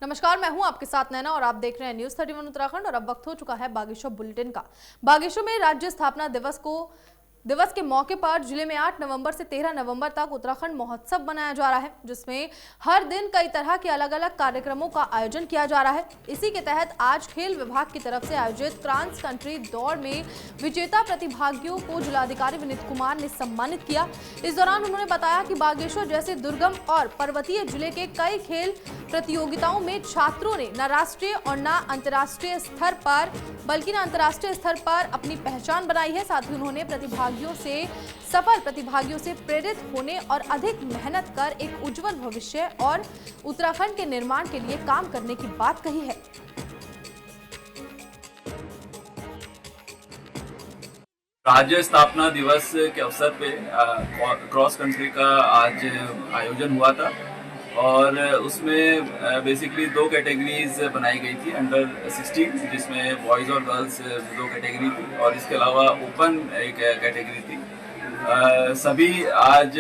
नमस्कार, मैं हूं आपके साथ नैना और आप देख रहे हैं न्यूज 31 उत्तराखंड। और अब वक्त हो चुका है बागेश्वर बुलेटिन का। बागेश्वर में राज्य स्थापना दिवस के मौके पर जिले में 8 नवंबर से 13 नवंबर तक उत्तराखंड महोत्सव मनाया जा रहा है, जिसमें हर दिन कई तरह के अलग अलग कार्यक्रमों का आयोजन किया जा रहा है। इसी के तहत आज खेल विभाग की तरफ से आयोजित क्रॉस कंट्री दौड़ में विजेता प्रतिभागियों को जिलाधिकारी विनीत कुमार ने सम्मानित किया। इस दौरान उन्होंने बताया कि बागेश्वर जैसे दुर्गम और पर्वतीय जिले के कई खेल प्रतियोगिताओं में छात्रों ने न राष्ट्रीय और न अंतर्राष्ट्रीय स्तर पर बल्कि अंतर्राष्ट्रीय स्तर पर अपनी पहचान बनाई है। साथ ही उन्होंने सफल प्रतिभागियों से प्रेरित होने और अधिक मेहनत कर एक उज्जवल भविष्य और उत्तराखंड के निर्माण के लिए काम करने की बात कही है। राज्य स्थापना दिवस के अवसर पे क्रॉस कंट्री का आज आयोजन हुआ था और उसमें बेसिकली 2 कैटेगरीज बनाई गई थी। अंडर 16 जिसमें बॉयज़ और गर्ल्स 2 कैटेगरी थी और इसके अलावा ओपन एक कैटेगरी थी। सभी आज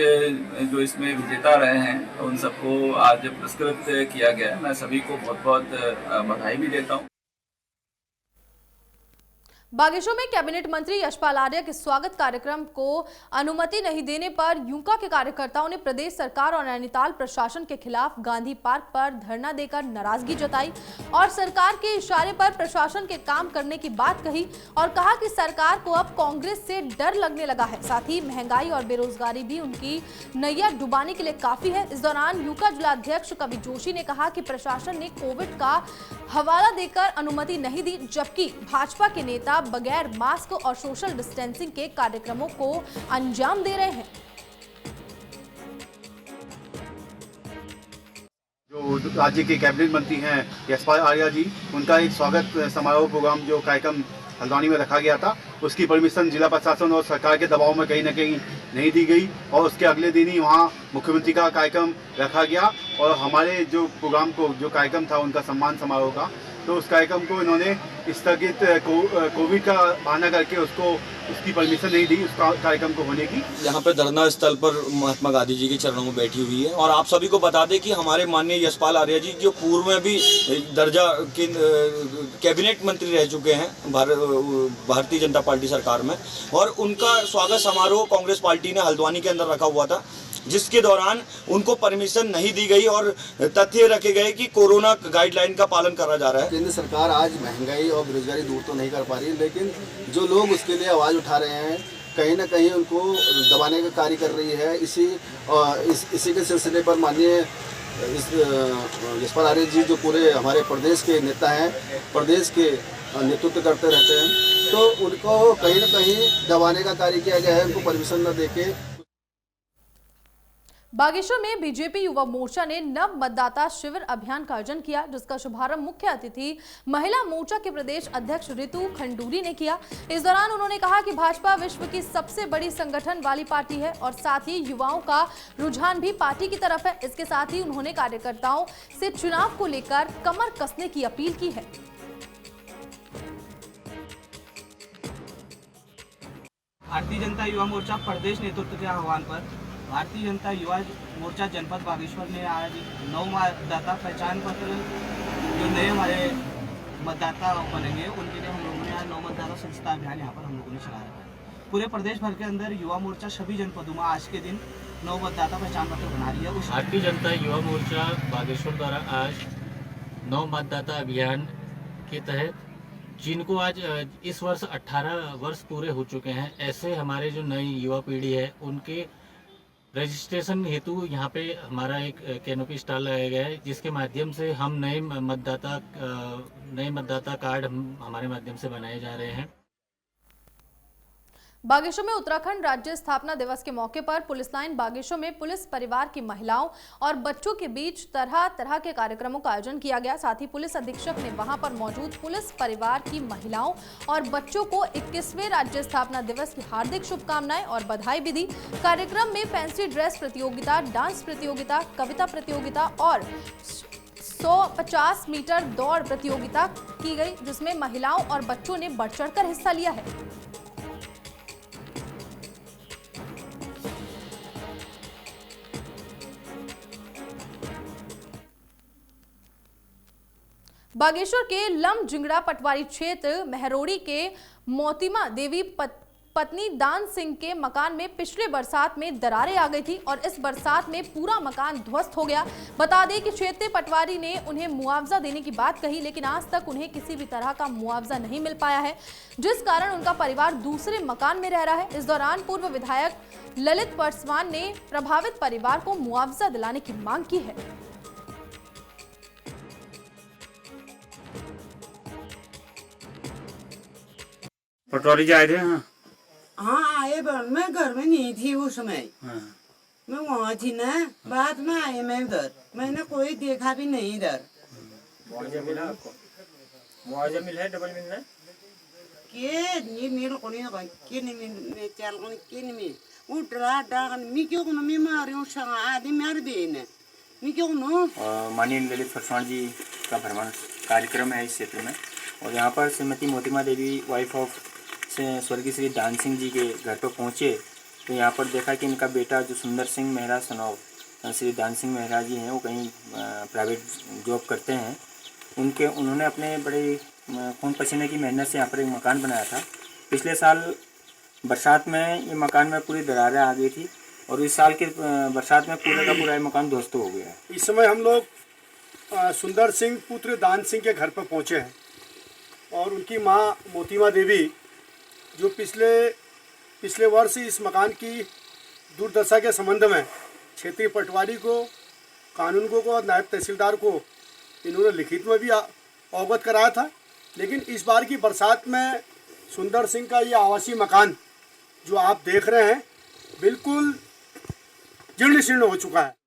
जो इसमें विजेता रहे हैं उन सबको आज पुरस्कृत किया गया है। मैं सभी को बहुत बहुत बधाई भी देता हूँ। बागेश्वर में कैबिनेट मंत्री यशपाल आर्य के स्वागत कार्यक्रम को अनुमति नहीं देने पर यूका के कार्यकर्ताओं ने प्रदेश सरकार और नैनीताल प्रशासन के खिलाफ गांधी पार्क पर धरना देकर नाराजगी जताई और सरकार के इशारे पर प्रशासन के काम करने की बात कही और कहा कि सरकार को अब कांग्रेस से डर लगने लगा है। साथ ही महंगाई और बेरोजगारी भी उनकी नैया डुबाने के लिए काफी है। इस दौरान यूका जिलाध्यक्ष कवि जोशी ने कहा कि प्रशासन ने कोविड का हवाला देकर अनुमति नहीं दी, जबकि भाजपा के नेता बगैर मास्क और सोशल डिस्टेंसिंग के कार्यक्रमों को अंजाम दे रहे हैं। जो राज्य के कैबिनेट मंत्री हैं यशपाल आर्य जी, उनका एक स्वागत समारोह प्रोग्राम जो कार्यक्रम हल्द्वानी में रखा गया था, उसकी परमिशन जिला प्रशासन और सरकार के दबाव में कहीं ना कहीं नहीं दी गई और उसके अगले दिन ही वहाँ मुख्यमंत्री का कार्यक्रम रखा गया और हमारे जो प्रोग्राम को जो कार्यक्रम था उनका सम्मान समारोह का, तो उस कार्यक्रम को इन्होंने स्थगित कोविड का बहाना करके उसकी परमिशन नहीं दी उस कार्यक्रम को होने की। यहाँ पे धरना स्थल पर महात्मा गांधी जी के चरणों में बैठी हुई है और आप सभी को बता दें कि हमारे माननीय यशपाल आर्य जी जो पूर्व में भी दर्जा के कैबिनेट मंत्री रह चुके हैं भारतीय जनता पार्टी सरकार में, और उनका स्वागत समारोह कांग्रेस पार्टी ने हल्द्वानी के अंदर रखा हुआ था, जिसके दौरान उनको परमिशन नहीं दी गई और तथ्य रखे गए कि कोरोना गाइडलाइन का पालन करा जा रहा है। केंद्र सरकार आज महंगाई और बेरोजगारी दूर तो नहीं कर पा रही, लेकिन जो लोग उसके लिए आवाज़ उठा रहे हैं कहीं ना कहीं उनको दबाने का कार्य कर रही है। इसी के सिलसिले पर माननीय यशपाल आर्य जी जो पूरे हमारे प्रदेश के नेता हैं, प्रदेश के नेतृत्व करते रहते हैं, तो उनको कहीं ना कहीं दबाने का कार्य किया गया है, उनको परमिशन न देके। बागेश्वर में बीजेपी युवा मोर्चा ने नव मतदाता शिविर अभियान का आयोजन किया, जिसका शुभारंभ मुख्य अतिथि महिला मोर्चा के प्रदेश अध्यक्ष ऋतु खंडूरी ने किया। इस दौरान उन्होंने कहा कि भाजपा विश्व की सबसे बड़ी संगठन वाली पार्टी है और साथ ही युवाओं का रुझान भी पार्टी की तरफ है। इसके साथ ही उन्होंने कार्यकर्ताओं से चुनाव को लेकर कमर कसने की अपील की है। भारतीय जनता युवा मोर्चा प्रदेश नेतृत्व के आह्वान पर भारतीय जनता युवा मोर्चा जनपद बागेश्वर ने आज 9 मतदाता पहचान पत्र जो नए हमारे मतदाता बनेंगे उनके लिए हम लोगों ने आज 9 मतदाता संस्था अभियान यहाँ पर हम लोगों ने चलाया है। पूरे प्रदेश भर के अंदर युवा मोर्चा सभी जनपदों में आज के दिन 9 मतदाता पहचान पत्र बना रही है। भारतीय जनता युवा मोर्चा बागेश्वर द्वारा आज 9 मतदाता अभियान के तहत जिनको आज इस वर्ष 18 वर्ष पूरे हो चुके हैं, ऐसे हमारे जो नई युवा पीढ़ी है उनके रजिस्ट्रेशन हेतु यहाँ पे हमारा एक कैनोपी स्टॉल लगाया गया है, जिसके माध्यम से हम नए मतदाता कार्ड हमारे माध्यम से बनाए जा रहे हैं। बागेश्वर में उत्तराखंड राज्य स्थापना दिवस के मौके पर पुलिस लाइन बागेश्वर में पुलिस परिवार की महिलाओं और बच्चों के बीच तरह तरह के कार्यक्रमों का आयोजन किया गया। साथ ही पुलिस अधीक्षक ने वहां पर मौजूद पुलिस परिवार की महिलाओं और बच्चों को 21वें राज्य स्थापना दिवस की हार्दिक शुभकामनाएं और बधाई भी दी। कार्यक्रम में फैंसी ड्रेस प्रतियोगिता, डांस प्रतियोगिता, कविता प्रतियोगिता और 150 मीटर दौड़ प्रतियोगिता की गई, जिसमें महिलाओं और बच्चों ने बढ़ चढ़कर हिस्सा लिया है। बागेश्वर के लम जिंगड़ा पटवारी क्षेत्र महरोड़ी के मोतिमा देवी पत्नी दान सिंह के मकान में पिछले बरसात में दरारें आ गई थी और इस बरसात में पूरा मकान ध्वस्त हो गया। बता दें कि क्षेत्रीय पटवारी ने उन्हें मुआवजा देने की बात कही, लेकिन आज तक उन्हें किसी भी तरह का मुआवजा नहीं मिल पाया है, जिस कारण उनका परिवार दूसरे मकान में रह रहा है। इस दौरान पूर्व विधायक ललित पासवान ने प्रभावित परिवार को मुआवजा दिलाने की मांग की है। पटवारी जी आए थे? हाँ आए, पर मैं घर में नहीं थी उस समय। मैं वहाँ थी ना, बाद में आए मैं उधर, मैंने कोई देखा भी नहीं इधर। मुआवजा मिला आपको? मुआवजा मिला है? डबल मिलना है? के नहीं मिल को नहीं का के नहीं मिल चल को के नहीं मिल वो डरा डरा मी क्यों को मैं मारे हूँ संग आदमी मार देने मी क्यों नो। माननीय ललित पासवान जी का भ्रमण कार्यक्रम है इस क्षेत्र में, और यहाँ पर श्रीमती मोतिमा देवी वाइफ ऑफ स्वर्गीय श्री दान सिंह जी के घर पर पहुँचे तो यहाँ पर देखा कि इनका बेटा जो सुंदर सिंह मेहरा सनौव श्री दान सिंह मेहरा जी हैं, वो कहीं प्राइवेट जॉब करते हैं। उन्होंने अपने बड़े खून पसीने की मेहनत से यहाँ पर एक मकान बनाया था। पिछले साल बरसात में ये मकान में पूरी दरारें आ गई थी और इस साल के बरसात में पूरे का पूरा ये मकान ध्वस्त हो गया है। इस समय हम लोग सुंदर सिंह पुत्र दान सिंह के घर पर पहुँचे हैं और उनकी माँ मोतिमा देवी जो पिछले वर्ष इस मकान की दुर्दशा के संबंध में क्षेत्रीय पटवारी को, कानूनगो को और नायब तहसीलदार को इन्होंने लिखित में भी अवगत कराया था, लेकिन इस बार की बरसात में सुंदर सिंह का ये आवासीय मकान जो आप देख रहे हैं बिल्कुल जीर्ण शीर्ण हो चुका है।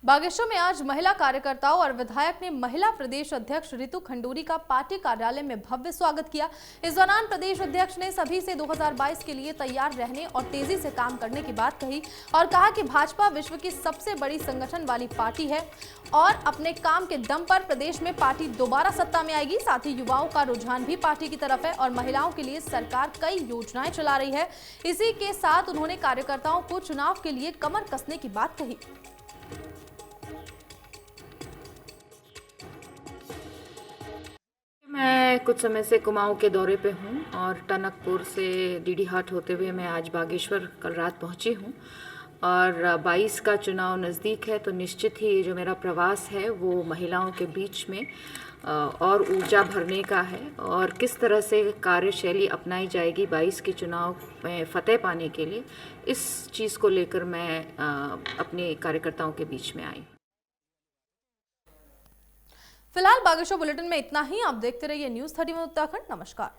बागेश्वर में आज महिला कार्यकर्ताओं और विधायक ने महिला प्रदेश अध्यक्ष रितु खंडूरी का पार्टी कार्यालय में भव्य स्वागत किया। इस दौरान प्रदेश अध्यक्ष ने सभी से 2022 के लिए तैयार रहने और तेजी से काम करने की बात कही और कहा कि भाजपा विश्व की सबसे बड़ी संगठन वाली पार्टी है और अपने काम के दम पर प्रदेश में पार्टी दोबारा सत्ता में आएगी। साथ ही युवाओं का रुझान भी पार्टी की तरफ है और महिलाओं के लिए सरकार कई योजनाएं चला रही है। इसी के साथ उन्होंने कार्यकर्ताओं को चुनाव के लिए कमर कसने की बात कही। मैं कुछ समय से कुमाऊं के दौरे पे हूँ और टनकपुर से डीडी हाट होते हुए मैं आज बागेश्वर कल रात पहुँची हूँ और 22 का चुनाव नज़दीक है तो निश्चित ही जो मेरा प्रवास है वो महिलाओं के बीच में और ऊर्जा भरने का है और किस तरह से कार्यशैली अपनाई जाएगी 22 के चुनाव में फतेह पाने के लिए, इस चीज़ को लेकर मैं अपने कार्यकर्ताओं के बीच में आई। फिलहाल बागेश्वर बुलेटिन में इतना ही। आप देखते रहिए न्यूज़ 31 उत्तराखंड। नमस्कार।